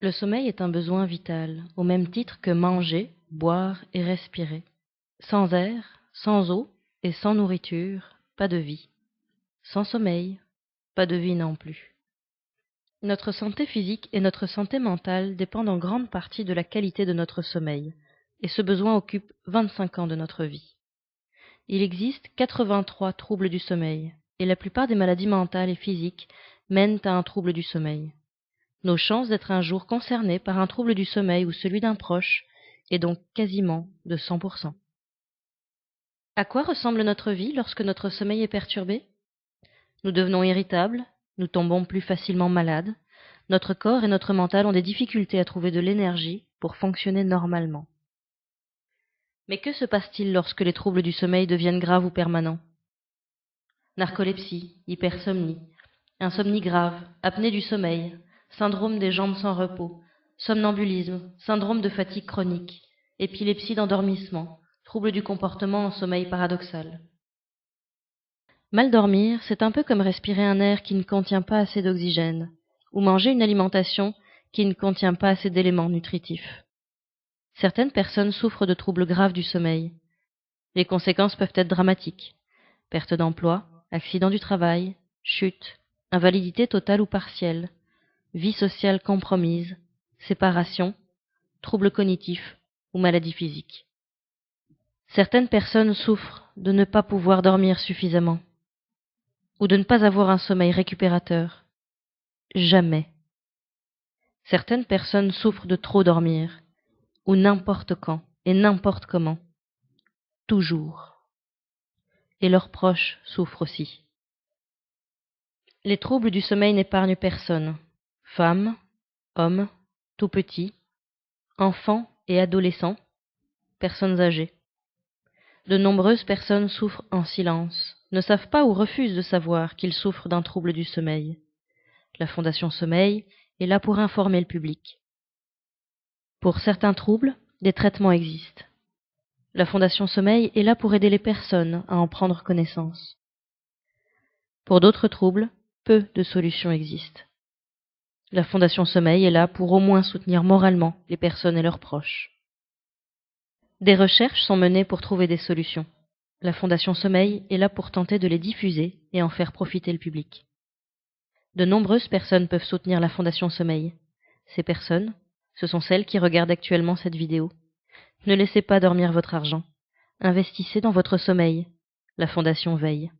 Le sommeil est un besoin vital, au même titre que manger, boire et respirer. Sans air, sans eau et sans nourriture, pas de vie. Sans sommeil, pas de vie non plus. Notre santé physique et notre santé mentale dépendent en grande partie de la qualité de notre sommeil, et ce besoin occupe 25 ans de notre vie. Il existe 83 troubles du sommeil, et la plupart des maladies mentales et physiques mènent à un trouble du sommeil. Nos chances d'être un jour concernés par un trouble du sommeil ou celui d'un proche est donc quasiment de 100%. À quoi ressemble notre vie lorsque notre sommeil est perturbé? Nous devenons irritables, nous tombons plus facilement malades, notre corps et notre mental ont des difficultés à trouver de l'énergie pour fonctionner normalement. Mais que se passe-t-il lorsque les troubles du sommeil deviennent graves ou permanents? Narcolepsie, hypersomnie, insomnie grave, apnée du sommeil, syndrome des jambes sans repos, somnambulisme, syndrome de fatigue chronique, épilepsie d'endormissement, troubles du comportement en sommeil paradoxal. Mal dormir, c'est un peu comme respirer un air qui ne contient pas assez d'oxygène, ou manger une alimentation qui ne contient pas assez d'éléments nutritifs. Certaines personnes souffrent de troubles graves du sommeil. Les conséquences peuvent être dramatiques. Perte d'emploi, accident du travail, chute, invalidité totale ou partielle, vie sociale compromise, séparation, troubles cognitifs ou maladies physiques. Certaines personnes souffrent de ne pas pouvoir dormir suffisamment ou de ne pas avoir un sommeil récupérateur. Jamais. Certaines personnes souffrent de trop dormir, ou n'importe quand et n'importe comment. Toujours. Et leurs proches souffrent aussi. Les troubles du sommeil n'épargnent personne. Femmes, hommes, tout petits, enfants et adolescents, personnes âgées. De nombreuses personnes souffrent en silence, ne savent pas ou refusent de savoir qu'ils souffrent d'un trouble du sommeil. La Fondation Sommeil est là pour informer le public. Pour certains troubles, des traitements existent. La Fondation Sommeil est là pour aider les personnes à en prendre connaissance. Pour d'autres troubles, peu de solutions existent. La Fondation Sommeil est là pour au moins soutenir moralement les personnes et leurs proches. Des recherches sont menées pour trouver des solutions. La Fondation Sommeil est là pour tenter de les diffuser et en faire profiter le public. De nombreuses personnes peuvent soutenir la Fondation Sommeil. Ces personnes, ce sont celles qui regardent actuellement cette vidéo. Ne laissez pas dormir votre argent. Investissez dans votre sommeil. La Fondation veille.